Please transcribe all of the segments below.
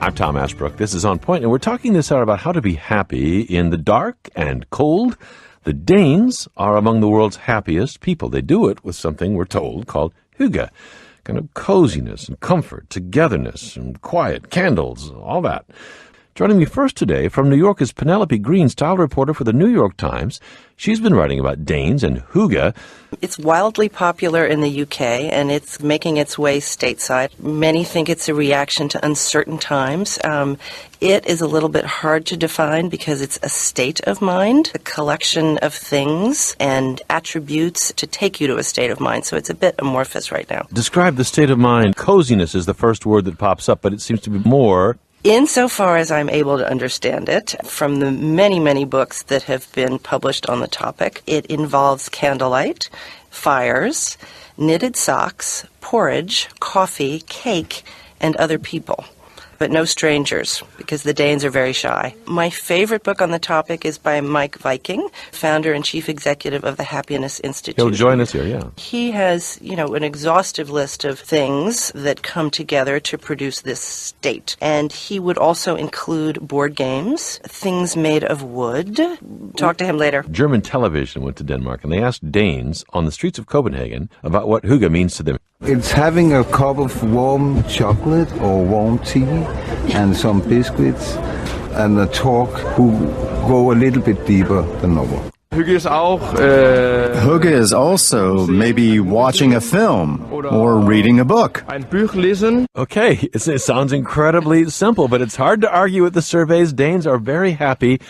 I'm Tom Ashbrook. This is On Point, and we're talking this hour about how to be happy in the dark and cold. The Danes are among the world's happiest people. They do it with something, we're told, called hygge, kind of coziness and comfort, togetherness and quiet, candles, all that. Joining me first today from New York is Penelope Green, style reporter for the New York Times. She's been writing about Danes and hygge. It's wildly popular in the UK, and it's making its way stateside. Many think it's a reaction to uncertain times. It is a little bit hard to define because it's a state of mind, a collection of things and attributes to take you to a state of mind. So it's a bit amorphous right now. Describe the state of mind. Coziness is the first word that pops up, but it seems to be more. Insofar as I'm able to understand it, from the many, many books that have been published on the topic, it involves candlelight, fires, knitted socks, porridge, coffee, cake, and other people. But no strangers, because the Danes are very shy. My favorite book on the topic is by Mike Viking, founder and chief executive of the Happiness Institute. He'll join us here, yeah. He has, an exhaustive list of things that come together to produce this state. And he would also include board games, things made of wood. Talk to him later. German television went to Denmark, and they asked Danes on the streets of Copenhagen about what hygge means to them. It's having a cup of warm chocolate or warm tea and some biscuits and a talk who go a little bit deeper than normal. Hygge is also maybe watching a film or reading a book. Okay, it sounds incredibly simple, but it's hard to argue with the surveys. Danes are very happy.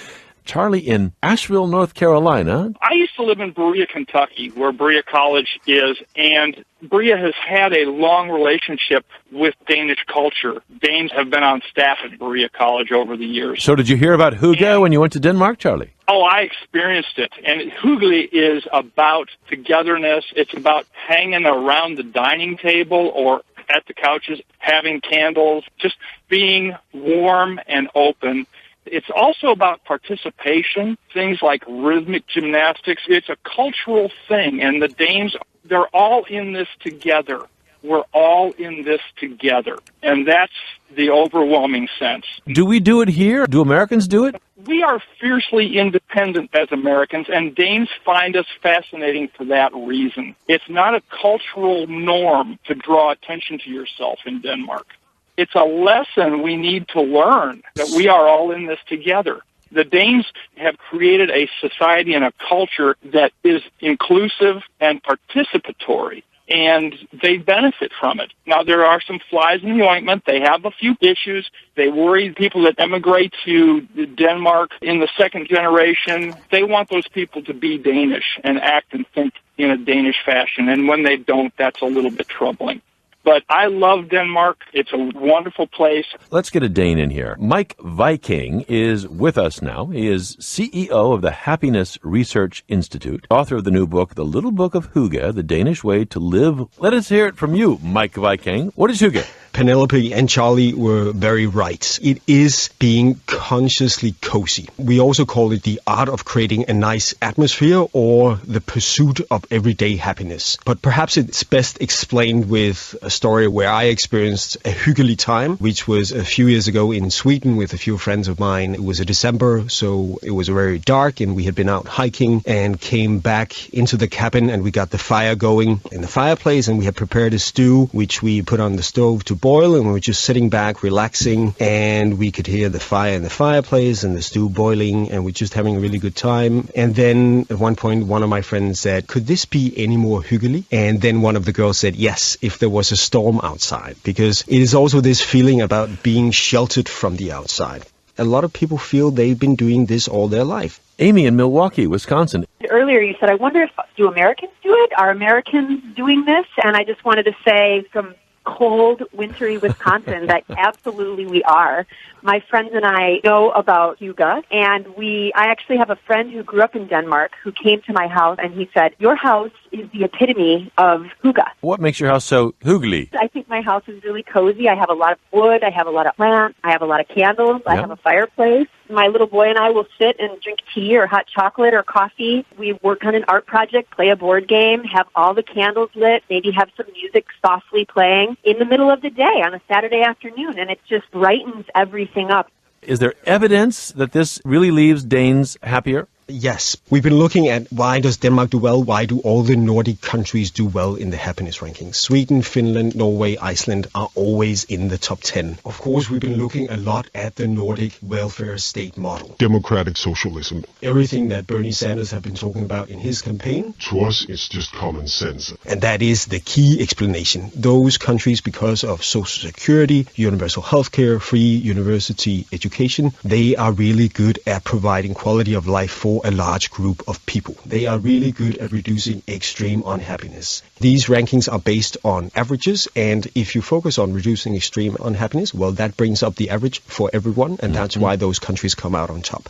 Charlie, in Asheville, North Carolina. I used to live in Berea, Kentucky, where Berea College is, and Berea has had a long relationship with Danish culture. Danes have been on staff at Berea College over the years. So did you hear about hygge when you went to Denmark, Charlie? Oh, I experienced it. And hygge is about togetherness. It's about hanging around the dining table or at the couches, having candles, just being warm and open. It's also about participation, things like rhythmic gymnastics. It's a cultural thing, and the Danes, they're all in this together. We're all in this together, and that's the overwhelming sense. Do we do it here? Do Americans do it? We are fiercely independent as Americans, and Danes find us fascinating for that reason. It's not a cultural norm to draw attention to yourself in Denmark. It's a lesson we need to learn, that we are all in this together. The Danes have created a society and a culture that is inclusive and participatory, and they benefit from it. Now, there are some flies in the ointment. They have a few issues. They worry people that emigrate to Denmark in the second generation. They want those people to be Danish and act and think in a Danish fashion, and when they don't, that's a little bit troubling. But I love Denmark. It's a wonderful place. Let's get a Dane in here. Mike Viking is with us now. He is CEO of the Happiness Research Institute, author of the new book, The Little Book of Hygge, The Danish Way to Live. Let us hear it from you, Mike Viking. What is hygge? Penelope and Charlie were very right. It is being consciously cozy. We also call it the art of creating a nice atmosphere or the pursuit of everyday happiness. But perhaps it's best explained with a story where I experienced a hyggelig time, which was a few years ago in Sweden with a few friends of mine. It was a December, so it was very dark, and we had been out hiking and came back into the cabin, and we got the fire going in the fireplace, and we had prepared a stew, which we put on the stove to boil, and we were just sitting back, relaxing, and we could hear the fire in the fireplace and the stew boiling, and we're just having a really good time. And then at one point, one of my friends said, could this be any more hyggelig? And then one of the girls said, yes, if there was a storm outside, because it is also this feeling about being sheltered from the outside. A lot of people feel they've been doing this all their life. Amy in Milwaukee, Wisconsin. Earlier you said, I wonder if do Americans do it? Are Americans doing this? And I just wanted to say from cold, wintry Wisconsin that absolutely we are. My friends and I know about hygge, and I actually have a friend who grew up in Denmark who came to my house, and he said, your house is the epitome of hygge. What makes your house so hyggelig? I think my house is really cozy. I have a lot of wood. I have a lot of plants. I have a lot of candles. I have a fireplace. My little boy and I will sit and drink tea or hot chocolate or coffee. We work on an art project, play a board game, have all the candles lit, maybe have some music softly playing in the middle of the day on a Saturday afternoon, and it just brightens everything up. Is there evidence that this really leaves Danes happier? Yes. We've been looking at why does Denmark do well? Why do all the Nordic countries do well in the happiness rankings? Sweden, Finland, Norway, Iceland are always in the top 10. Of course, we've been looking a lot at the Nordic welfare state model. Democratic socialism. Everything that Bernie Sanders have been talking about in his campaign. To us, it's just common sense. And that is the key explanation. Those countries, because of social security, universal healthcare, free university education, they are really good at providing quality of life for a large group of people. They are really good at reducing extreme unhappiness. These rankings are based on averages, and if you focus on reducing extreme unhappiness, well, that brings up the average for everyone, and that's why those countries come out on top.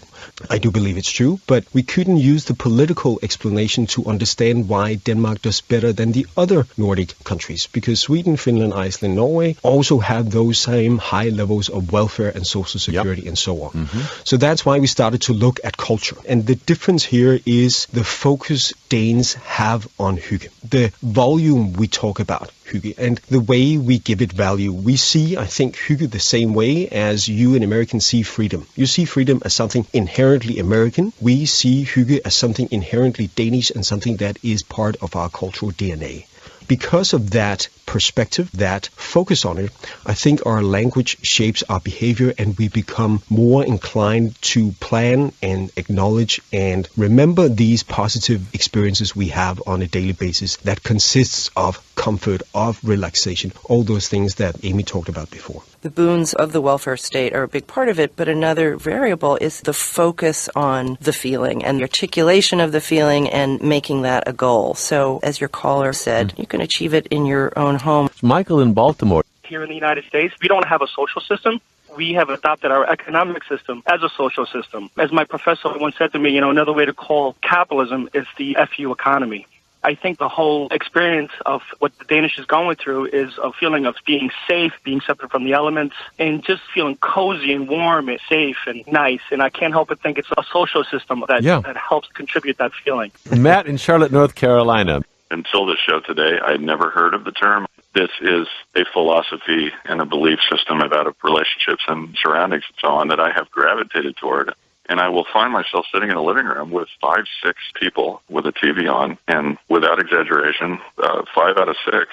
I do believe it's true, but we couldn't use the political explanation to understand why Denmark does better than the other Nordic countries, because Sweden, Finland, Iceland, Norway also have those same high levels of welfare and social security and so on. So that's why we started to look at culture. And the difference here is the focus Danes have on hygge, the volume we talk about hygge, and the way we give it value. We see, I think, hygge the same way as you and Americans see freedom. You see freedom as something inherently American. We see hygge as something inherently Danish and something that is part of our cultural DNA. Because of that perspective, that focus on it, I think our language shapes our behavior and we become more inclined to plan and acknowledge and remember these positive experiences we have on a daily basis that consists of comfort, of relaxation, all those things that Amy talked about before. The boons of the welfare state are a big part of it, but another variable is the focus on the feeling and the articulation of the feeling and making that a goal. So, as your caller said, you can achieve it in your own home. Michael in Baltimore. Here in the United States, we don't have a social system. We have adopted our economic system as a social system. As my professor once said to me, another way to call capitalism is the FU economy. I think the whole experience of what the Danish is going through is a feeling of being safe, being separate from the elements, and just feeling cozy and warm and safe and nice. And I can't help but think it's a social system that helps contribute that feeling. Matt in Charlotte, North Carolina. Until this show today, I'd never heard of the term. This is a philosophy and a belief system about relationships and surroundings and so on that I have gravitated toward. And I will find myself sitting in a living room with 5, 6 people with a TV on, and without exaggeration, 5 out of 6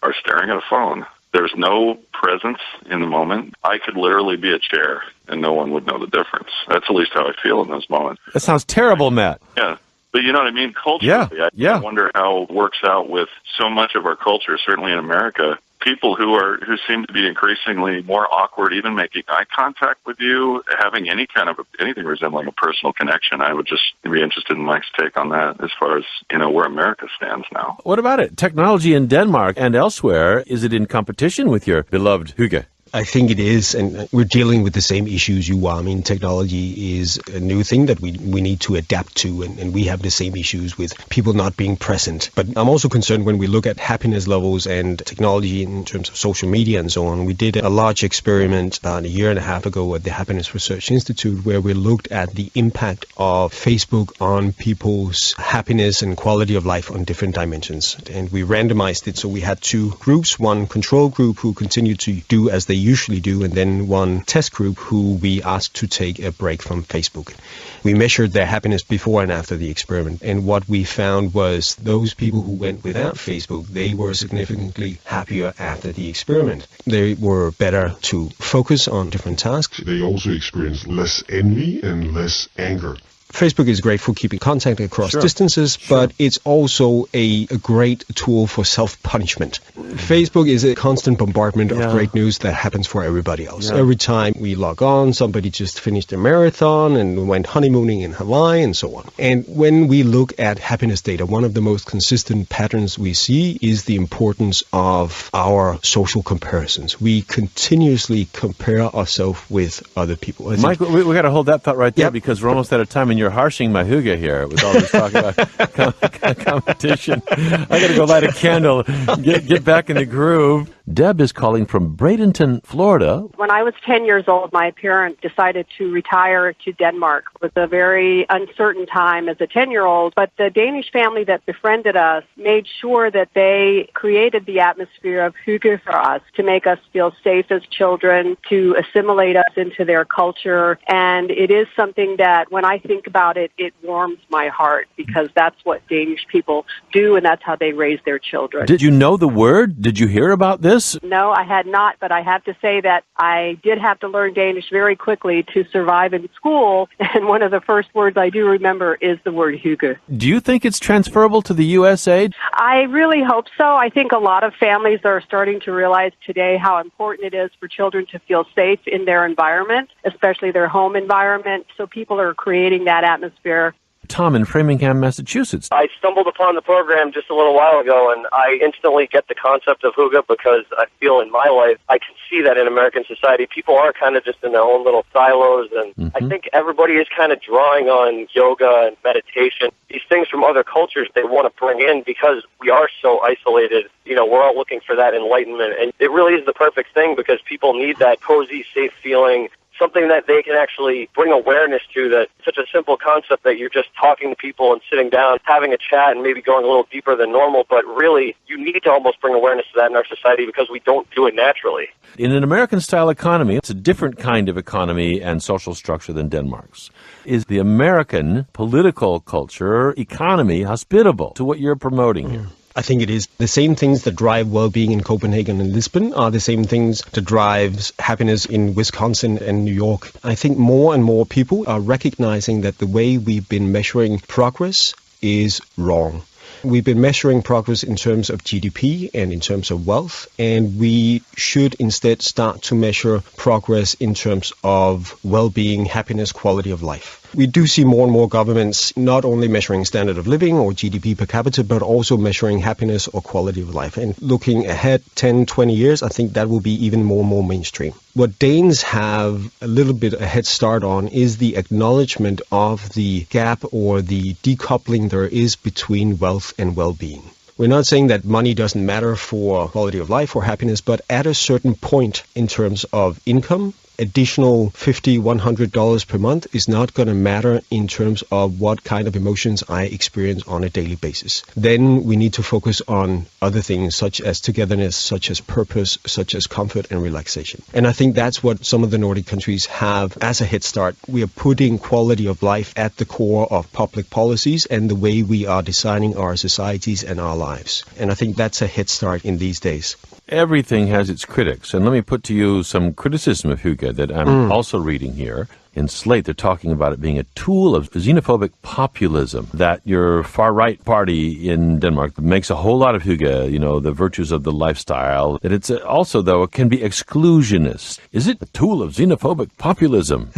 are staring at a phone. There's no presence in the moment. I could literally be a chair, and no one would know the difference. That's at least how I feel in those moments. That sounds terrible, Matt. Yeah. But you know what I mean? Culturally, I wonder how it works out with so much of our culture, certainly in America. People who seem to be increasingly more awkward, even making eye contact with you, having anything resembling a personal connection. I would just be interested in Mike's take on that as far as, where America stands now. What about it? Technology in Denmark and elsewhere, is it in competition with your beloved hygge? I think it is, and we're dealing with the same issues you are. I mean, technology is a new thing that we need to adapt to, and we have the same issues with people not being present. But I'm also concerned when we look at happiness levels and technology in terms of social media and so on. We did a large experiment about a year and a half ago at the Happiness Research Institute where we looked at the impact of Facebook on people's happiness and quality of life on different dimensions. And we randomized it, so we had 2 groups, one control group who continued to do as they usually do, and then one test group who we asked to take a break from Facebook. We measured their happiness before and after the experiment, and what we found was those people who went without Facebook, they were significantly happier after the experiment. They were better to focus on different tasks. They also experienced less envy and less anger. Facebook is great for keeping contact across distances, but it's also a great tool for self-punishment. Facebook is a constant bombardment of great news that happens for everybody else. Every time we log on, somebody just finished a marathon and went honeymooning in Hawaii and so on. And when we look at happiness data, one of the most consistent patterns we see is the importance of our social comparisons. We continuously compare ourselves with other people. Mike, we got to hold that thought right there because we're almost out of time, and you're harshing my hygge here with all this talk about competition. I got to go light a candle, get back in the groove. Deb is calling from Bradenton, Florida. When I was 10 years old, my parents decided to retire to Denmark. It was a very uncertain time as a 10-year-old, but the Danish family that befriended us made sure that they created the atmosphere of hygge for us to make us feel safe as children, to assimilate us into their culture. And it is something that when I think about it, it warms my heart because that's what Danish people do and that's how they raise their children. Did you know the word? Did you hear about this? No, I had not, but I have to say that I did have to learn Danish very quickly to survive in school, and one of the first words I do remember is the word hygge. Do you think it's transferable to the USA? I really hope so. I think a lot of families are starting to realize today how important it is for children to feel safe in their environment, especially their home environment, so people are creating that atmosphere. Tom in Framingham, Massachusetts. I stumbled upon the program just a little while ago, and I instantly get the concept of hygge because I feel in my life I can see that in American society people are kind of just in their own little silos, and I think everybody is kind of drawing on yoga and meditation, these things from other cultures they want to bring in because we are so isolated. You know, we're all looking for that enlightenment, and it really is the perfect thing because people need that cozy, safe feeling, something that they can actually bring awareness to, that such a simple concept that you're just talking to people and sitting down, having a chat and maybe going a little deeper than normal, but really you need to almost bring awareness to that in our society because we don't do it naturally. In an American-style economy, it's a different kind of economy and social structure than Denmark's. Is the American political culture, economy, hospitable to what you're promoting here? I think it is. The same things that drive well-being in Copenhagen and Lisbon are the same things that drives happiness in Wisconsin and New York. I think more and more people are recognizing that the way we've been measuring progress is wrong. We've been measuring progress in terms of GDP and in terms of wealth, and we should instead start to measure progress in terms of well-being, happiness, quality of life. We do see more and more governments not only measuring standard of living or GDP per capita, but also measuring happiness or quality of life. And looking ahead 10, 20 years, I think that will be even more and more mainstream. What Danes have a little bit a head start on is the acknowledgement of the gap or the decoupling there is between wealth and well-being. We're not saying that money doesn't matter for quality of life or happiness, but at a certain point in terms of income, additional $50, $100 per month is not going to matter in terms of what kind of emotions I experience on a daily basis. Then we need to focus on other things such as togetherness, such as purpose, such as comfort and relaxation. And I think that's what some of the Nordic countries have as a head start. We are putting quality of life at the core of public policies and the way we are designing our societies and our lives. And I think that's a head start in these days. Everything has its critics, and let me put to you some criticism of hygge that I'm also reading here. In Slate, they're talking about it being a tool of xenophobic populism, that your far-right party in Denmark makes a whole lot of hygge, you know, the virtues of the lifestyle, that it's also, though, it can be exclusionist. Is it a tool of xenophobic populism?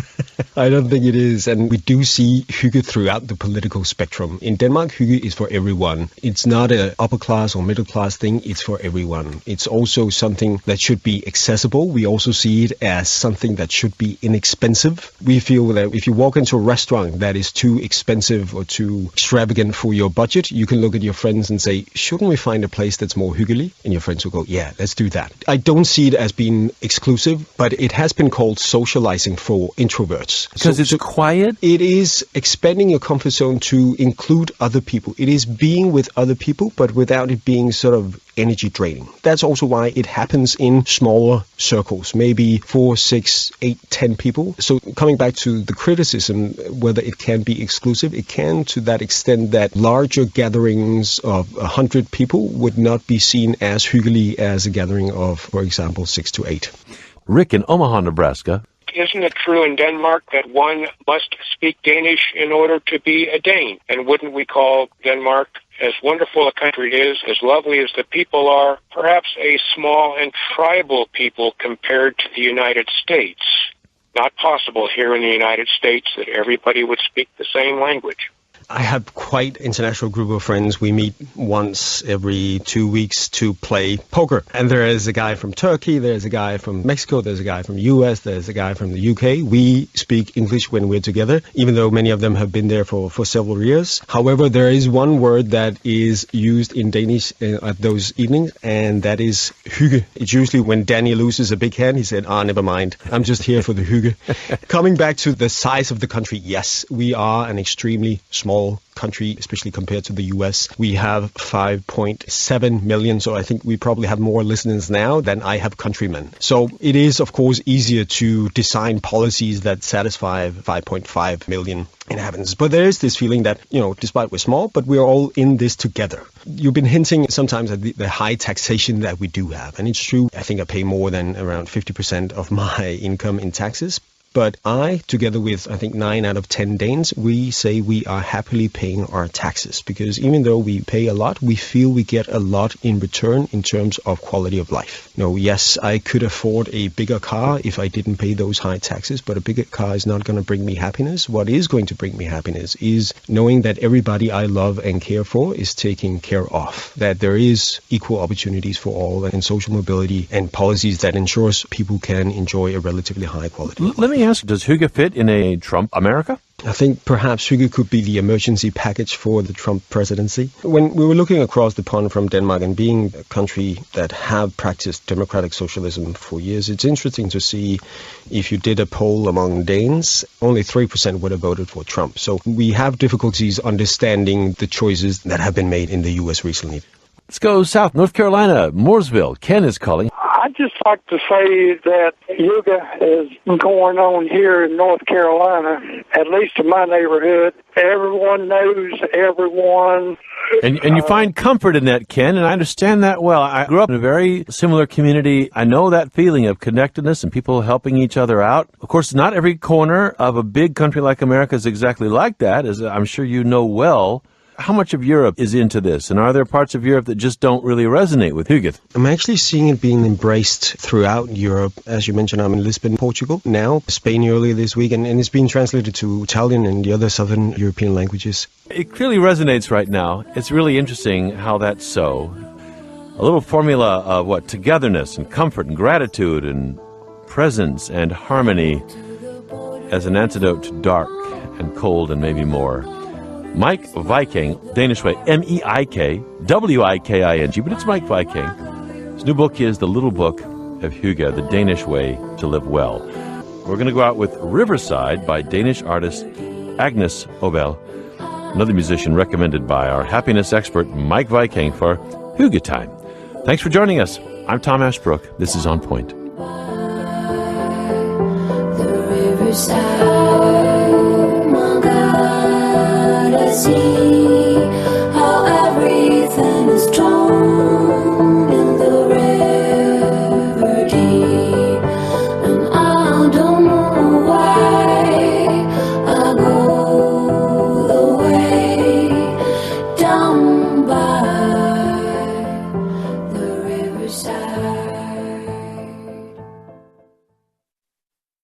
I don't think it is, and we do see hygge throughout the political spectrum. In Denmark, hygge is for everyone. It's not an upper class or middle class thing, it's for everyone. It's also something that should be accessible. We also see it as something that should be inexpensive. We feel that if you walk into a restaurant that is too expensive or too extravagant for your budget, you can look at your friends and say, shouldn't we find a place that's more hyggelig? And your friends will go, yeah, let's do that. I don't see it as being exclusive, but it has been called socializing for introverts. Because it's quiet? It is expanding your comfort zone to include other people. It is being with other people, but without it being sort of energy draining. That's also why it happens in smaller circles, maybe 4, 6, 8, 10 people. So coming back to the criticism, whether it can be exclusive, it can to that extent that larger gatherings of 100 people would not be seen as hyggelig as a gathering of, for example, 6 to 8. Rick in Omaha, Nebraska. Isn't it true in Denmark that one must speak Danish in order to be a Dane? And wouldn't we call Denmark, as wonderful a country it is, as lovely as the people are, perhaps a small and tribal people compared to the United States? Not possible here in the United States that everybody would speak the same language. I have quite international group of friends. We meet once every 2 weeks to play poker. And there is a guy from Turkey, there's a guy from Mexico, there's a guy from US, there's a guy from the UK. We speak English when we're together, even though many of them have been there for several years. However, there is one word that is used in Danish at those evenings, and that is hygge. It's usually when Danny loses a big hand, he said, never mind, I'm just here for the hygge. Coming back to the size of the country, yes, we are an extremely small country, especially compared to the US. We have 5.7 million, so I think we probably have more listeners now than I have countrymen. So it is, of course, easier to design policies that satisfy 5.5 million inhabitants. But there is this feeling that, despite we're small, but we're all in this together. You've been hinting sometimes at the high taxation that we do have. And it's true, I think I pay more than around 50% of my income in taxes. But I, together with, I think, 9 out of 10 Danes, we say we are happily paying our taxes. Because even though we pay a lot, we feel we get a lot in return in terms of quality of life. Yes, I could afford a bigger car if I didn't pay those high taxes, but a bigger car is not going to bring me happiness. What is going to bring me happiness is knowing that everybody I love and care for is taken care of. That there is equal opportunities for all and social mobility and policies that ensures people can enjoy a relatively high quality of life. Let me ask, does hygge fit in a Trump America? I think perhaps hygge could be the emergency package for the Trump presidency. When we were looking across the pond from Denmark and being a country that have practiced democratic socialism for years, it's interesting to see if you did a poll among Danes, only 3% would have voted for Trump. So we have difficulties understanding the choices that have been made in the U.S. recently. Let's go south, North Carolina, Mooresville. Ken is calling. I'd just like to say that hygge is going on here in North Carolina, at least in my neighborhood. Everyone knows everyone. And you find comfort in that, Ken, and I understand that well. I grew up in a very similar community. I know that feeling of connectedness and people helping each other out. Of course, not every corner of a big country like America is exactly like that, as I'm sure you know well. How much of Europe is into this? And are there parts of Europe that just don't really resonate with hygge? I'm actually seeing it being embraced throughout Europe. As you mentioned, I'm in Lisbon, Portugal now, Spain earlier this week, and it's being translated to Italian and the other southern European languages. It clearly resonates right now. It's really interesting how that's so. A little formula of togetherness and comfort and gratitude and presence and harmony as an antidote to dark and cold and maybe more. Mike Viking, Danish way, Meikwiking, but it's Mike Viking. His new book is The Little Book of Hygge, The Danish Way to Live Well. We're going to go out with Riverside by Danish artist Agnes Obel, another musician recommended by our happiness expert Mike Viking for Hygge time. Thanks for joining us. I'm Tom Ashbrook. This is On Point. The Riverside, my God, I see.